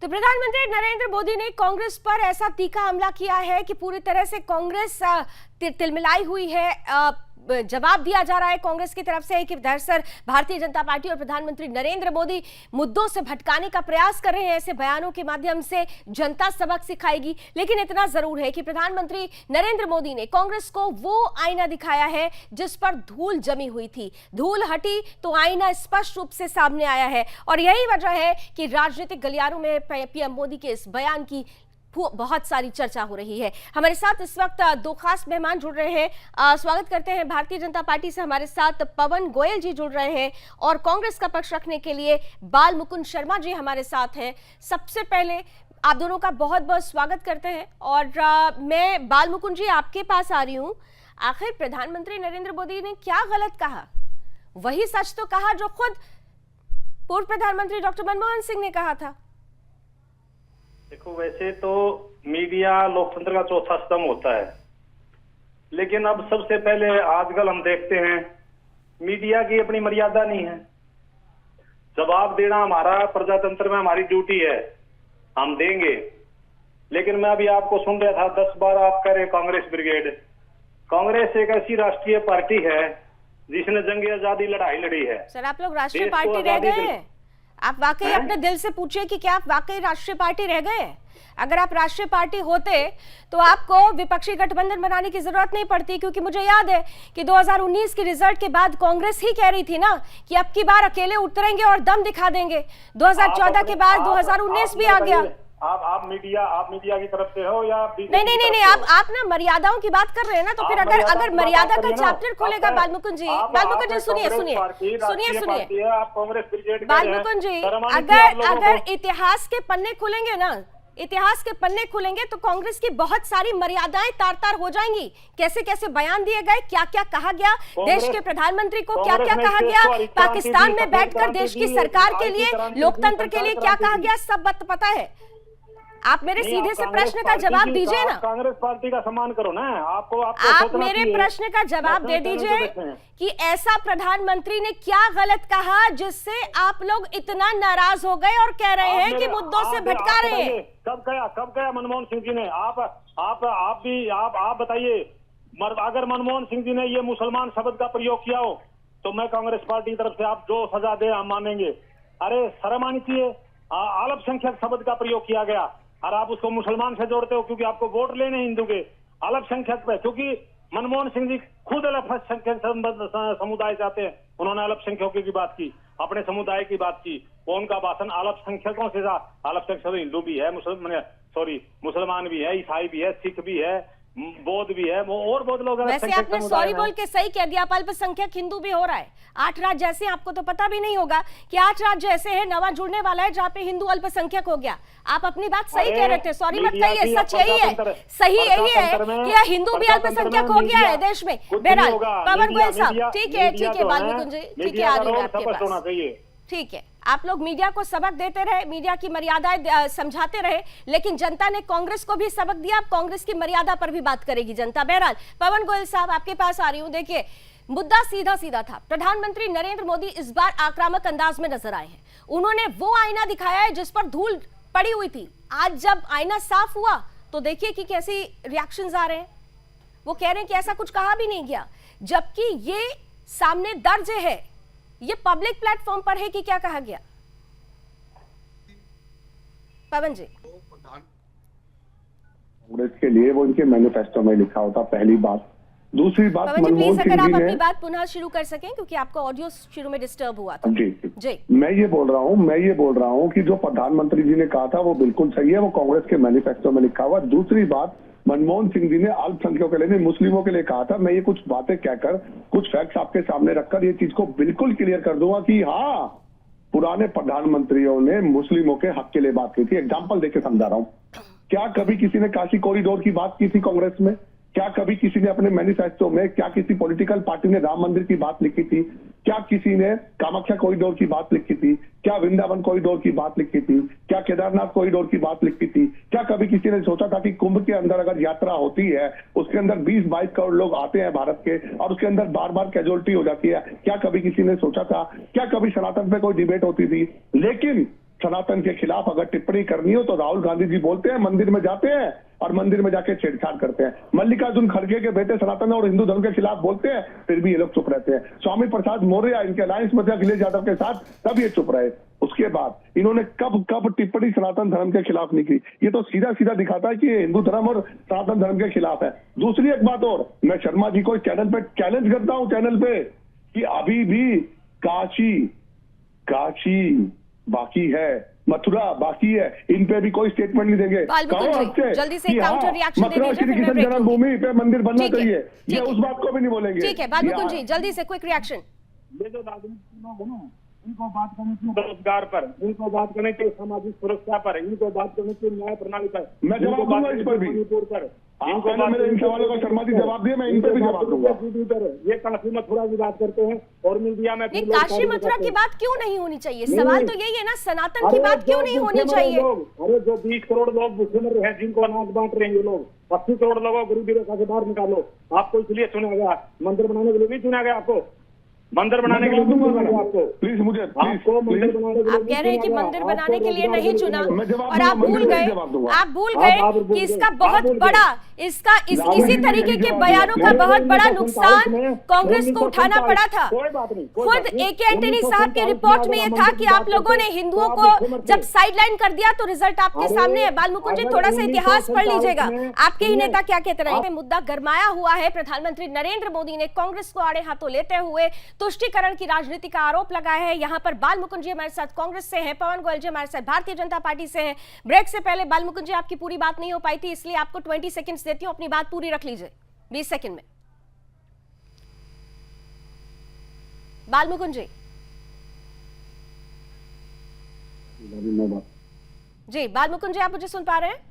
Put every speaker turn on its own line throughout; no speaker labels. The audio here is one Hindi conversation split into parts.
तो प्रधानमंत्री नरेंद्र मोदी ने कांग्रेस पर ऐसा तीखा हमला किया है कि पूरी तरह से कांग्रेस तिलमिलाई हुई है। जवाब दिया जा रहा है कांग्रेस की तरफ से कि दरअसल भारतीय जनता पार्टी और प्रधानमंत्री नरेंद्र मोदी मुद्दों से भटकाने का प्रयास कर रहे हैं। ऐसे बयानों के माध्यम से जनता सबक सिखाएगी। लेकिन इतना जरूर है कि प्रधानमंत्री नरेंद्र मोदी ने कांग्रेस को वो आईना दिखाया है जिस पर धूल जमी हुई थी। धूल हटी तो आईना स्पष्ट रूप से सामने आया है और यही वजह है कि राजनीतिक गलियारों में पीएम मोदी के इस बयान की बहुत सारी चर्चा हो रही है। हमारे साथ इस वक्त दो खास मेहमान जुड़ रहे हैं। स्वागत करते हैं भारतीय जनता पार्टी से हमारे साथ पवन गोयल जी जुड़ रहे हैं और कांग्रेस का पक्ष रखने के लिए बाल मुकुंद शर्मा जी हमारे साथ हैं। सबसे पहले आप दोनों का बहुत बहुत स्वागत करते हैं और मैं बाल मुकुंद जी आपके पास आ रही हूँ। आखिर प्रधानमंत्री नरेंद्र मोदी ने क्या गलत कहा? वही सच तो कहा जो खुद पूर्व प्रधानमंत्री डॉक्टर मनमोहन सिंह ने कहा था।
देखो, वैसे तो मीडिया लोकतंत्र का चौथा स्तंभ होता है, लेकिन अब सबसे पहले आजकल हम देखते हैं मीडिया की अपनी मर्यादा नहीं है। जवाब देना हमारा प्रजातंत्र में हमारी ड्यूटी है, हम देंगे। लेकिन मैं अभी आपको सुन रहा था 10 बार आप कह रहे कांग्रेस ब्रिगेड। कांग्रेस एक ऐसी राष्ट्रीय पार्टी है जिसने जंग आजादी लड़ाई लड़ी है।
सर, आप लोग राष्ट्रीय पार्टी रह गए हैं? आप वाकई अपने दिल से पूछिए कि क्या आप वाकई राष्ट्रीय पार्टी रह गए? अगर आप राष्ट्रीय पार्टी होते तो आपको विपक्षी गठबंधन बनाने की जरूरत नहीं पड़ती, क्योंकि मुझे याद है कि 2019 के रिजल्ट के बाद कांग्रेस ही कह रही थी ना कि अब की बार अकेले उतरेंगे और दम दिखा देंगे। 2014 के बाद 2019 भी आ गया।
आप मीडिया की तरफ से हो या
नहीं, आप ना मर्यादाओं की बात कर रहे हैं ना, तो फिर अगर मर्यादा का चैप्टर खोलेगा बाल मुकुंद जी सुनिए बाल मुकुंद जी, अगर इतिहास के पन्ने खुलेंगे ना, इतिहास के पन्ने खुलेंगे तो कांग्रेस की बहुत सारी मर्यादाएं तार-तार हो जाएंगी। कैसे कैसे बयान दिए गए, क्या क्या कहा गया, देश के प्रधानमंत्री को क्या क्या कहा गया, पाकिस्तान में बैठकर देश की सरकार के लिए, लोकतंत्र के लिए क्या कहा गया, सब पता है। आप मेरे सीधे से प्रश्न का जवाब दीजिए ना।
कांग्रेस पार्टी का सम्मान करो ना।
आप मेरे प्रश्न का जवाब दे दीजिए कि ऐसा प्रधानमंत्री ने क्या गलत कहा जिससे आप लोग इतना नाराज हो गए और कह रहे हैं कि मुद्दों से भटका रहे हैं?
कब गया मनमोहन सिंह जी ने? आप बताइए। अगर मनमोहन सिंह जी ने ये मुसलमान शब्द का प्रयोग किया हो तो मैं कांग्रेस पार्टी की तरफ से आप जो सजा दे हम मानेंगे। अरे शर्म आनी चाहिए। अल्पसंख्यक शब्द का प्रयोग किया गया और आप उसको मुसलमान से जोड़ते हो क्योंकि आपको वोट लेने हिंदू के अल्पसंख्यक पे, क्योंकि मनमोहन सिंह जी खुद अल्पसंख्यक समुदाय से आते हैं। उन्होंने अल्पसंख्यकों की बात की, अपने समुदाय की बात की। वो उनका भाषण अल्पसंख्यकों से था। अल्पसंख्यक हिंदू भी है, मुसलमान भी है, ईसाई भी है, सिख भी है, बौद्ध भी है, वो और बहुत लोग।
वैसे आपने सॉरी बोल के सही कह दिया, अल्पसंख्यक हिंदू भी हो रहा है। 8 राज्य ऐसे, आपको तो पता भी नहीं होगा कि 8 राज्य ऐसे हैं, नवा जुड़ने वाला है जहाँ पे हिंदू अल्पसंख्यक हो गया। आप अपनी बात सही कह रहे थे, सॉरी मत कहिए, सच यही है, सही यही है कि हिंदू भी अल्पसंख्यक हो गया है देश में। बहरहाल पवन गोयल साहब, ठीक है बाल मुकुंद जी, ठीक है, आ रही है आपके पास, ठीक है। आप लोग मीडिया को सबक देते रहे, मीडिया की मर्यादाएं समझाते रहे, लेकिन जनता ने कांग्रेस को भी सबक दिया। अब कांग्रेस की मर्यादा पर भी बात करेगी जनता। बहरहाल पवन गोयल साहब, आपके पास आ रही हूं। देखिए, मुद्दा सीधा सीधा था। प्रधानमंत्री नरेंद्र मोदी इस बार आक्रामक अंदाज में नजर आए हैं। उन्होंने वो आईना दिखाया है जिस पर धूल पड़ी हुई थी। आज जब आईना साफ हुआ तो देखिए कि कैसी रिएक्शंस आ रहे हैं। वो कह रहे हैं कि ऐसा कुछ कहा भी नहीं गया, जबकि ये सामने दर्ज है, ये पब्लिक प्लेटफॉर्म पर है कि क्या कहा गया। पवन जी,
कांग्रेस के लिए वो इनके मैनिफेस्टो में लिखा होता, पहली बात। दूसरी बात,
पवन जी प्लीज अगर आप अपनी बात पुनः शुरू कर सकें, क्योंकि आपका ऑडियो शुरू में डिस्टर्ब हुआ था।
जी। मैं ये बोल रहा हूँ कि जो प्रधानमंत्री जी ने कहा था वो बिल्कुल सही है, वो कांग्रेस के मैनिफेस्टो में लिखा हुआ। दूसरी बात, मनमोहन सिंह जी ने अल्पसंख्यकों के लिए, मुस्लिमों के लिए कहा था। मैं ये कुछ बातें कहकर, कुछ फैक्ट्स आपके सामने रखकर ये चीज को बिल्कुल क्लियर कर दूंगा कि हाँ, पुराने प्रधानमंत्रियों ने मुस्लिमों के हक के लिए बात की थी। एग्जाम्पल देके समझा रहा हूँ। क्या कभी किसी ने काशी कॉरिडोर की बात की थी कांग्रेस में? क्या कभी किसी ने अपने मैनिफेस्टो में, क्या किसी पॉलिटिकल पार्टी ने राम मंदिर की बात लिखी थी? क्या किसी ने कामाख्या कॉरिडोर की बात लिखी थी? क्या वृंदावन कॉरिडोर की बात लिखी थी? क्या केदारनाथ कॉरिडोर की बात लिखी थी? क्या कभी किसी ने सोचा था कि कुंभ के अंदर अगर यात्रा होती है, उसके अंदर 20-22 करोड़ लोग आते हैं भारत के, और उसके अंदर बार बार कैजुअलिटी हो जाती है? क्या कभी किसी ने सोचा था? क्या कभी सनातन पे कोई डिबेट होती थी? लेकिन सनातन के खिलाफ अगर टिप्पणी करनी हो तो राहुल गांधी जी बोलते हैं, मंदिर में जाते हैं और मंदिर में जाके छेड़छाड़ करते हैं। मल्लिकार्जुन खड़गे के बेटे सनातन और हिंदू धर्म के खिलाफ बोलते हैं, फिर भी ये लोग चुप रहते हैं। स्वामी प्रसाद मौर्य इनके अलायंस में थे अखिलेश यादव के साथ, तब ये चुप रहे। उसके बाद इन्होंने कब टिप्पणी सनातन धर्म के खिलाफ नहीं की। ये तो सीधा सीधा दिखाता है कि ये हिंदू धर्म और सनातन धर्म के खिलाफ है। दूसरी एक बात और, मैं शर्मा जी को चैनल पे चैलेंज करता हूं, चैनल पे, कि अभी भी काशी बाकी है, मथुरा बाकी है, इन पे भी कोई स्टेटमेंट नहीं देंगे।
जल्दी से काउंटर रिएक्शन दे दीजिए,
श्री कृष्ण जन्मभूमि पे मंदिर बनना चाहिए, ये उस बात को भी नहीं बोलेंगे।
ठीक है बालमुकुंद जी, जल्दी से क्विक रिएक्शन।
ये जो राजनीतिक लोग हैं ना, इनको बात करनी चाहिए बेरोजगार पर, इनको बात करनी चाहिए सामाजिक सुरक्षा पर, इनको बात करनी चाहिए न्याय प्रणाली पर।
मैं जवाब दूंगा इस पर भी, इनको मेरे इन सवालों का शर्मा जी जवाब दिए, मैं इन पर भी जवाब दूंगा।
ये काशी मथुरा की बात करते हैं और मीडिया में
नहीं, काशी मथुरा की बात क्यों नहीं होनी चाहिए? सवाल तो यही है ना, सनातन की बात क्यों नहीं होनी चाहिए?
अरे जो 20 करोड़ लोग भूखे मर रहे हैं, जिनको अनाज बांट रहे हैं ये लोग, 80 करोड़ लोगों को गरीबी रेखा से बाहर निकालो। आपको इसलिए चुना गया, मंदिर बनाने के लिए नहीं चुना गया आपको, मंदिर बनाने के लिए आपको,
प्लीज मुझे
आपको मंदिर बनाने के लिए
आप कह रहे हैं कि मंदिर बनाने के लिए नहीं चुना, और आप भूल गए कि इसका बहुत बड़ा इसी तरीके के बयानों का बहुत बड़ा नुकसान कांग्रेस को उठाना पड़ा था। खुद AK एंटनी साहब के रिपोर्ट में यह था कि आप लोगों ने हिंदुओं को जब साइडलाइन कर दिया तो रिजल्ट आपके सामने है। बालमुकुंद जी, थोड़ा सा इतिहास पढ़ लीजिएगा, आपके ही नेता क्या कहते रहे। मुद्दा गरमाया हुआ है। प्रधानमंत्री नरेंद्र मोदी ने कांग्रेस को आड़े हाथों लेते हुए तुष्टीकरण की राजनीति का आरोप लगाया है। यहाँ पर बालमुकुंद जी हमारे साथ कांग्रेस से हैं, पवन गोयल जी हमारे साथ भारतीय जनता पार्टी से हैं। ब्रेक से पहले बालमुकुंद जी आपकी पूरी बात नहीं हो पाई थी, इसलिए आपको 20 सेकंड्स देती हूँ, अपनी बात पूरी रख लीजिए 20 सेकंड में। बालमुकुंद जी, बालमुकुंद जी आप मुझे सुन पा रहे हैं?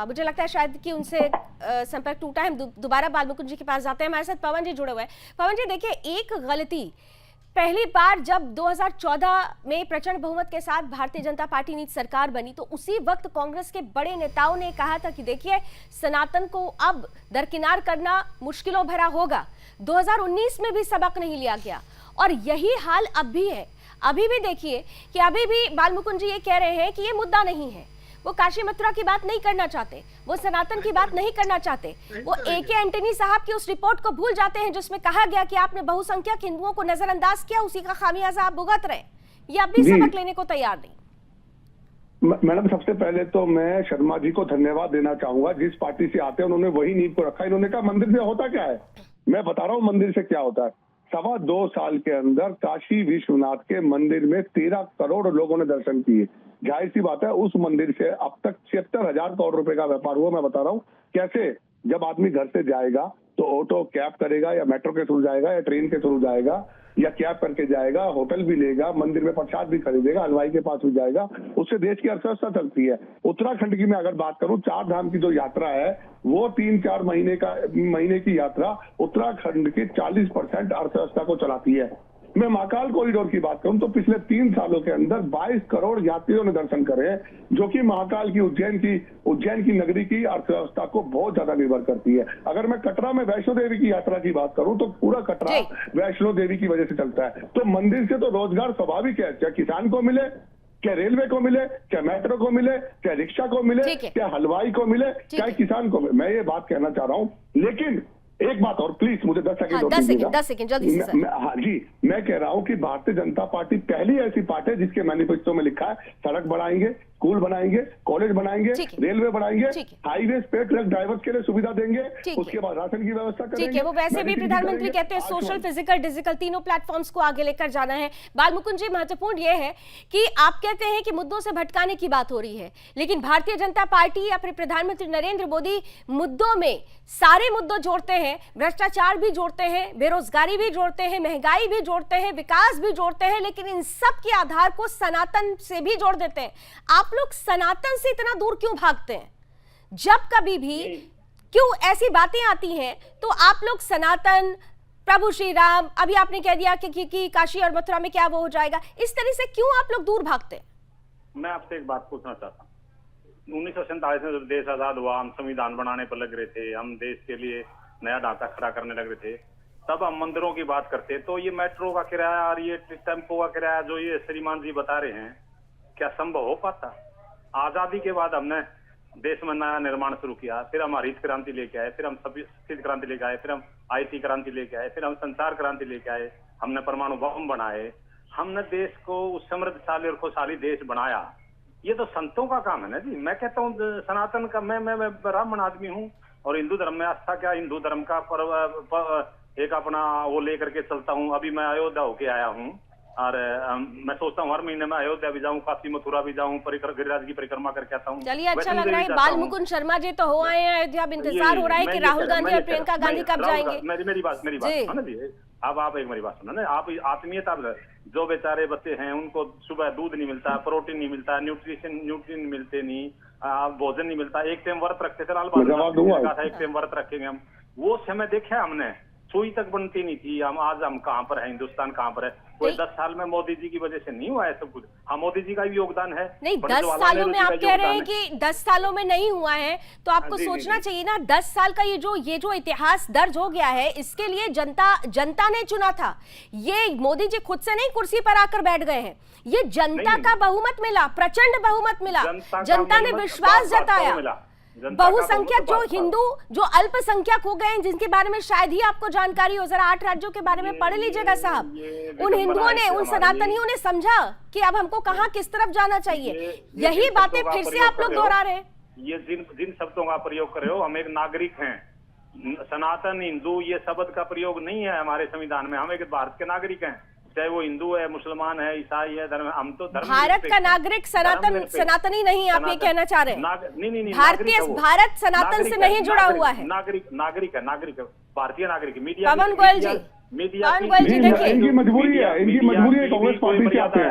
मुझे लगता है शायद कि उनसे संपर्क टूटा है। हम दोबारा बालमुकुंद जी के पास जाते हैं। हमारे साथ पवन जी जुड़े हुए हैं। पवन जी देखिए, एक गलती पहली बार जब 2014 में प्रचंड बहुमत के साथ भारतीय जनता पार्टी नीति सरकार बनी तो उसी वक्त कांग्रेस के बड़े नेताओं ने कहा था कि देखिए सनातन को अब दरकिनार करना मुश्किलों भरा होगा। 2019 में भी सबक नहीं लिया गया और यही हाल अब भी है। अभी भी देखिए कि अभी भी बालमुकुंद जी ये कह रहे हैं कि ये मुद्दा नहीं है, वो काशी मथुरा की बात नहीं करना चाहते, वो सनातन की बात नहीं करना चाहते, वो AK एंटनी साहब की उस रिपोर्ट को भूल जाते हैं जिसमें कहा गया कि आपने बहुसंख्यक हिंदुओं को नजरअंदाज किया, उसी का खामियाजा आप भुगत रहे। ये अब भी सबक लेने को तैयार नहीं।
मैडम, सबसे पहले तो मैं शर्मा जी को धन्यवाद देना चाहूंगा। जिस पार्टी से आते हैं उन्होंने वही नींव को रखा। इन्होंने कहा मंदिर से होता क्या है, मैं बता रहा हूँ मंदिर से क्या होता है। 2.25 साल के अंदर काशी विश्वनाथ के मंदिर में 13 करोड़ लोगों ने दर्शन किए। जाहिर सी बात है उस मंदिर से अब तक 76,000 करोड़ रुपए का व्यापार हुआ। मैं बता रहा हूँ कैसे। जब आदमी घर से जाएगा तो ऑटो कैब करेगा या मेट्रो के थ्रू जाएगा या ट्रेन के थ्रू जाएगा या कैब करके जाएगा, होटल भी लेगा, मंदिर में प्रसाद भी खरीदेगा, हलवाई के पास भी जाएगा, उससे देश की अर्थव्यवस्था चलती है। उत्तराखंड की मैं अगर बात करूं, 4 धाम की जो यात्रा है वो 3-4 महीने की यात्रा उत्तराखंड की 40% अर्थव्यवस्था को चलाती है। मैं महाकाल कॉरिडोर की बात करूं तो पिछले 3 सालों के अंदर 22 करोड़ यात्रियों ने दर्शन करे हैं, जो कि महाकाल की उज्जैन की नगरी की अर्थव्यवस्था को बहुत ज्यादा निर्भर करती है। अगर मैं कटरा में वैष्णो देवी की यात्रा की बात करूं तो पूरा कटरा वैष्णो देवी की वजह से चलता है। तो मंदिर से तो रोजगार स्वाभाविक है, चाहे किसान को मिले, क्या रेलवे को मिले, क्या मेट्रो को मिले, क्या रिक्शा को मिले, क्या हलवाई को मिले, चाहे किसान को मिले। मैं ये बात कहना चाह रहा हूँ। लेकिन एक बात और प्लीज मुझे 10 सेकंड
10 सेकंड जल्दी से सर।
हाँ जी, मैं कह रहा हूं कि भारतीय जनता पार्टी पहली ऐसी पार्टी है जिसके मैनिफेस्टो में लिखा है सड़क बढ़ाएंगे, स्कूल बनाएंगे, कॉलेज बनाएंगे, रेलवे बढ़ाएंगे, हाईवे पे ट्रक ड्राइवर्स के लिए सुविधा देंगे, उसके बाद राशन की व्यवस्था करेंगे।
ठीक है, वो वैसे भी प्रधानमंत्री कहते हैं सोशल, फिजिकल, डिजिटल तीनों प्लेटफॉर्म्स को आगे लेकर जाना है। बालमुकुंद जी, महत्वपूर्ण ये है कि आप कहते हैं कि मुद्दों से भटकाने की बात हो रही है, लेकिन भारतीय जनता पार्टी या फिर प्रधानमंत्री नरेंद्र मोदी मुद्दों में सारे मुद्दों जोड़ते हैं, भ्रष्टाचार भी जोड़ते हैं, बेरोजगारी भी जोड़ते हैं, महंगाई भी जोड़ते हैं, विकास भी जोड़ते हैं, लेकिन इन सब के आधार को सनातन से भी जोड़ देते हैं। आप लोग सनातन से इतना दूर क्यों भागते हैं? जब कभी भी क्यों ऐसी बातें आती हैं तो आप लोग सनातन, प्रभु श्री राम, अभी आपने कह दिया कि काशी और मथुरा में क्या वो हो जाएगा, इस तरह से क्यों आप लोग दूर भागते हैं?
मैं आपसे एक बात पूछना चाहता हूँ। 1947 में जब देश आजाद हुआ, हम संविधान बनाने पर लग रहे थे, हम देश के लिए नया ढांचा खड़ा करने लग रहे थे, तब हम मंदिरों की बात करते। तो ये मेट्रो का किराया और ये टेम्पो का किराया जो ये श्रीमान जी बता रहे हैं, क्या संभव हो पाता? आजादी के बाद हमने देश में नया निर्माण शुरू किया, फिर हम हरित क्रांति लेके आए, फिर हम सफेद क्रांति लेके आए, फिर हम IT क्रांति लेके आए, फिर हम संचार क्रांति लेके आए, हमने परमाणु बम बनाए, हमने देश को उस समृद्धशाली और खुशहाली देश बनाया। ये तो संतों का काम है ना जी। मैं कहता हूँ सनातन का, मैं ब्राह्मण आदमी हूँ और हिंदू धर्म में आस्था क्या, हिंदू धर्म का एक अपना वो लेकर के चलता हूँ। अभी मैं अयोध्या होके आया हूँ और मैं सोचता हूँ हर महीने में अयोध्या भी जाऊँ, काशी मथुरा भी जाऊँ, गिरिराज की परिक्रमा करके आता हूँ।
चलिए, अच्छा लग रहा है। बाल मुकुंद शर्मा जी तो हो आए हैं अयोध्या, अब इंतजार हो रहा है कि राहुल गांधी और प्रियंका गांधी कब जाएंगे।
मेरी बात है ना जी। अब आप एक मेरी बात सुनो ना, आप आत्मीयता, जो बेचारे बच्चे हैं उनको सुबह दूध नहीं मिलता, प्रोटीन नहीं मिलता, न्यूट्रिशन मिलते नहीं, भोजन नहीं मिलता, एक टाइम व्रत रखते थे, लाल बहादुर एक टाइम व्रत रखेंगे हम, वो समय देखा हमने, सुई तक बनती नहीं थी। हम कहाँ पर है, हिंदुस्तान कहाँ पर है? कोई 10 साल में मोदी जी की वजह से नहीं हुआ है सब कुछ। हाँ, मोदी जी का भी योगदान है।
नहीं, 10 सालों में आप कह रहे हैं कि 10 सालों में नहीं हुआ है, तो आपको सोचना चाहिए ना, 10 साल का ये जो इतिहास दर्ज हो गया है, इसके लिए जनता ने चुना था। ये मोदी जी खुद से नहीं कुर्सी पर आकर बैठ गए हैं, ये जनता का बहुमत मिला, प्रचंड बहुमत मिला, जनता ने विश्वास जताया। बहुसंख्यक जो हिंदू, जो अल्पसंख्यक हो गए, जिनके बारे में शायद ही आपको जानकारी हो, जरा 8 राज्यों के बारे में पढ़ लीजिएगा साहब। उन हिंदुओं ने, उन सनातनियों ने समझा कि अब हमको कहाँ किस तरफ जाना चाहिए। यही बातें फिर से आप लोग दोहरा रहे हैं।
ये जिन शब्दों का प्रयोग कर रहे हो, हम एक नागरिक हैं, सनातन हिंदू ये शब्द का प्रयोग नहीं है हमारे संविधान में। हम एक भारत के नागरिक हैं, चाहे वो हिंदू है, मुसलमान है, ईसाई है, धर्म, हम तो धर्म
भारत का नागरिक, सनातनी नहीं, आप ये कहना चाह रहे हैं?
नहीं,
भारत सनातन से नहीं जुड़ा हुआ है।
नागरिक है, भारतीय नागरिक। मीडिया,
पवन गोयल जी, देखिए,
इनकी मजबूरी है, कांग्रेस पार्टी से आते हैं।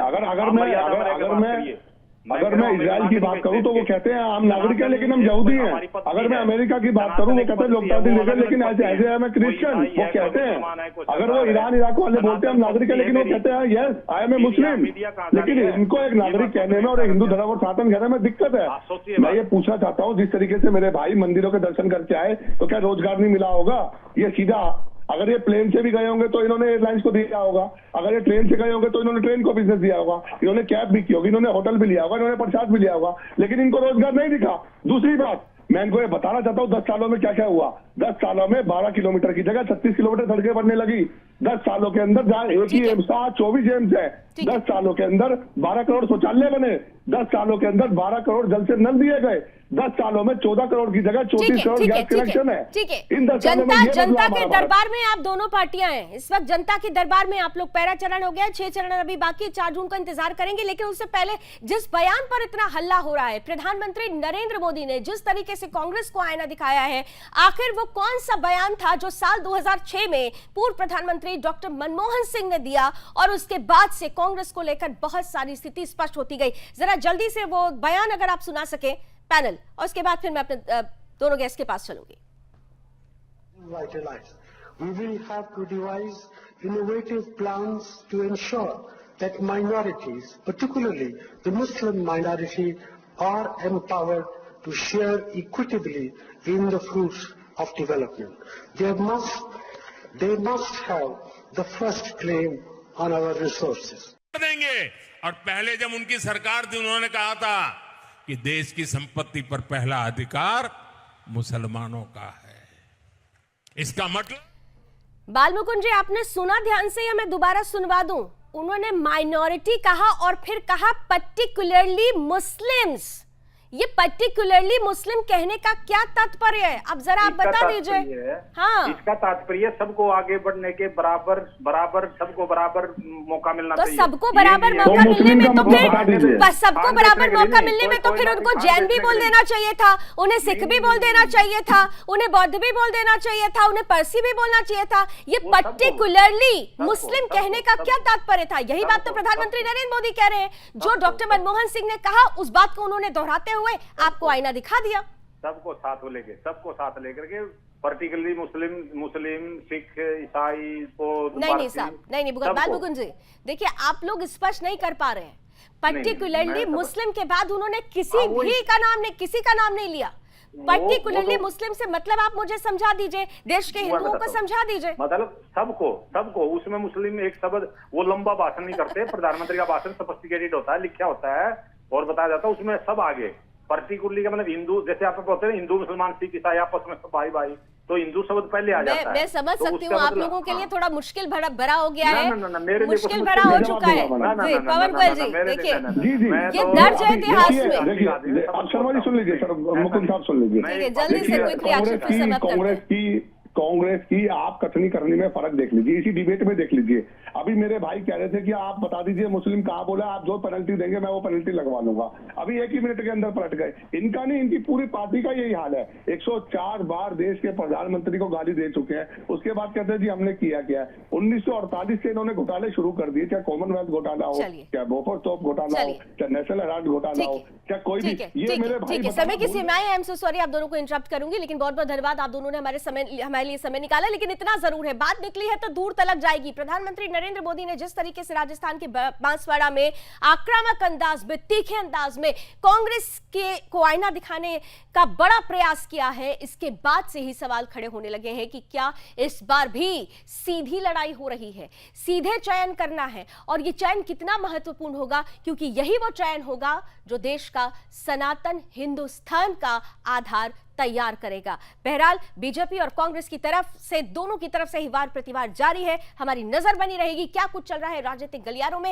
अगर मैं इजराइल की बात करूं तो वो कहते हैं हम नागरिक हैं लेकिन हम यहूदी हैं। अगर मैं अमेरिका की बात करूं वो कहते हैं लोकतांत्रिक देश है लेकिन ऐसे है मैं क्रिश्चियन, वो कहते हैं। अगर वो ईरान इराक वाले बोलते हैं हम नागरिक हैं लेकिन वो कहते हैं यस आई एम ए मुस्लिम। लेकिन इनको एक नागरिक कहने में और एक हिंदू धर्म और सनातन कहने में दिक्कत है। मैं ये पूछना चाहता हूँ, जिस तरीके से मेरे भाई मंदिरों के दर्शन करके आए तो क्या रोजगार नहीं मिला होगा? ये सीधा, अगर ये प्लेन से भी गए होंगे तो इन्होंने एयरलाइंस को दिया होगा, अगर ये ट्रेन से गए होंगे तो इन्होंने ट्रेन को बिजनेस दिया होगा, इन्होंने कैब भी की होगी, इन्होंने होटल भी लिया होगा, इन्होंने प्रसाद भी लिया होगा, लेकिन इनको रोजगार नहीं दिखा। दूसरी बात, मैं इनको ये बताना चाहता हूँ 10 सालों में क्या क्या हुआ। 10 सालों में 12 किलोमीटर की जगह 36 किलोमीटर सड़कें बनने लगी। 10 सालों के अंदर जहाँ एक ही एम्स था 24 एम्स है। 10 सालों के अंदर 12 करोड़ शौचालय बने। 10 सालों के अंदर 12 करोड़ जल से नल दिए गए। 10 सालों में 14 करोड़ की जगह 34 करोड़ गैस कनेक्शन है।
ठीक है,
इन 10 सालों में
जनता के दरबार में आप दोनों पार्टियां हैं इस वक्त। जनता के दरबार में आप लोग, पहला चरण हो गया, 6 चरण अभी बाकी, 4 जून का इंतजार करेंगे। लेकिन उससे पहले जिस बयान पर इतना हल्ला हो रहा है, प्रधानमंत्री नरेंद्र मोदी ने जिस तरीके से कांग्रेस को आईना दिखाया है, आखिर वो कौन सा बयान था जो साल 2006 में पूर्व प्रधानमंत्री डॉक्टर मनमोहन सिंह ने दिया और उसके बाद से कांग्रेस को लेकर बहुत सारी स्थिति स्पष्ट होती गई? जरा जल्दी से वो बयान अगर आप सुना सके पैनल, और उसके बाद फिर मैं अपने दोनों गेस्ट के पास चलूंगी।
We will have to devise innovative plans to ensure that minorities, particularly the Muslim minority, are empowered to share equitably in the fruits of development. They must have the first claim on our resources.
देंगे। और पहले जब उनकी सरकार थी उन्होंने कहा था कि देश की संपत्ति पर पहला अधिकार मुसलमानों का है। इसका मतलब,
बाल मुकुंद जी, आपने सुना ध्यान से या मैं दोबारा सुनवा दूं? उन्होंने माइनॉरिटी कहा और फिर कहा पर्टिकुलरली मुस्लिम्स। ये पर्टिकुलरली मुस्लिम कहने का क्या तात्पर्य है? अब जरा आप बता दीजिए। हाँ,
इसका तात्पर्य सबको आगे बढ़ने के बराबर सबको बराबर मौका मिलना
तो
चाहिए।
सबको बराबर मौका मिलने में तो फिर सबको बराबर मौका मिलने में तो फिर उनको जैन भी बोल देना चाहिए था, उन्हें सिख भी बोल देना चाहिए था, उन्हें बौद्ध भी बोल देना चाहिए था, उन्हें पारसी भी बोलना चाहिए था। ये पर्टिकुलरली मुस्लिम कहने का क्या तात्पर्य था? यही बात तो प्रधानमंत्री नरेंद्र मोदी कह रहे हैं। जो डॉक्टर मनमोहन सिंह ने कहा उस बात को उन्होंने दोहराते हुए आपको आईना दिखा दिया।
सबको साथ लेकर के पर्टिकुलरली मुस्लिम सिख ईसाई को
नहीं साहब, नहीं बाल मुकुंद जी, देखिए आप लोग स्पष्ट नहीं कर पा रहे हैं। पर्टिकुलरली मुस्लिम के बाद उन्होंने किसी का नाम नहीं लिया। पर्टिकुलरली मुस्लिम से मतलब आप मुझे समझा दीजिए, देश के हिंदुओं को समझा दीजिए।
मतलब सबको उसमें मुस्लिम एक शब्द, वो लंबा भाषण नहीं करते, प्रधानमंत्री का भाषण सोफिस्टिकेटेड होता है, लिखा होता है और बताया जाता है, उसमें सब आगे। पर्टिकुलरली का मतलब हिंदू, जैसे आप बोलते हैं हिंदू मुसलमान सिख ईसाई आपस में सब भाई भाई, तो हिंदू शब्द पहले आ जाता है।
मैं समझ
तो
सकती
उसका
हूँ, आप
मतलब-
लोगों के लिए
हाँ।
थोड़ा मुश्किल भरा हो गया है,
मेरे लिए
मुश्किल
कुछ
भरा हो
मुश्किल
चुका है।
नहीं,
जी, पवन गोयल जी देखिए,
जी जी
ये दर्ज है इतिहास में।
देखिए आप शर्मा जी सुन लीजिए, सर मुकुंद साहब सुन लीजिए।
ठीक है, जल्दी से
देखिए,
क्विक रिएक्शन फिर समाप्त करते हैं।
कांग्रेस की आप कथनी करने में फर्क देख लीजिए, इसी डिबेट में देख लीजिए। अभी मेरे भाई कह रहे थे कि आप बता दीजिए मुस्लिम कहाँ बोला, आप जो पेनल्टी देंगे मैं वो पेनल्टी लगवा लूंगा। अभी एक ही मिनट के अंदर पलट गए। इनका नहीं, इनकी पूरी पार्टी का यही हाल है। 104 बार देश के प्रधानमंत्री को गाली दे चुके हैं, उसके बाद कहते हैं जी हमने किया क्या है। 1948 से इन्होंने घोटाले शुरू कर दिए, चाहे कॉमनवेल्थ घोटाला हो, चाहे बोफोर्स तोप घोटाला हो, चाहे नेशनल हेराल्ड घोटाला हो, चाहे कोई भी। ये मेरे भाई
ठीक है, समय की सीमाएं, आई एम सो सॉरी आप दोनों को इंटरप्ट करूंगी, लेकिन बहुत बहुत धन्यवाद, आप दोनों ने हमारे लिए समय निकाला। लेकिन इतना जरूर है, बात निकली है तो दूर तलक जाएगी। प्रधानमंत्री नरेंद्र मोदी ने जिस तरीके से राजस्थान के बांसवाड़ा में आक्रामक अंदाज में, तीखे अंदाज में कांग्रेस को आईना दिखाने का बड़ा प्रयास किया है, इसके बाद से ही सवाल खड़े होने लगे हैं कि क्या इस बार भी सीधी लड़ाई हो रही है, सीधे चयन करना है, और ये चयन कितना महत्वपूर्ण होगा, क्योंकि यही वो चयन होगा जो देश का सनातन हिंदुस्तान का आधार तैयार करेगा। बहरहाल बीजेपी और कांग्रेस की तरफ से, दोनों की तरफ से ही वार प्रतिवार जारी है। हमारी नजर बनी रहेगी क्या कुछ चल रहा है राजनीतिक गलियारों में।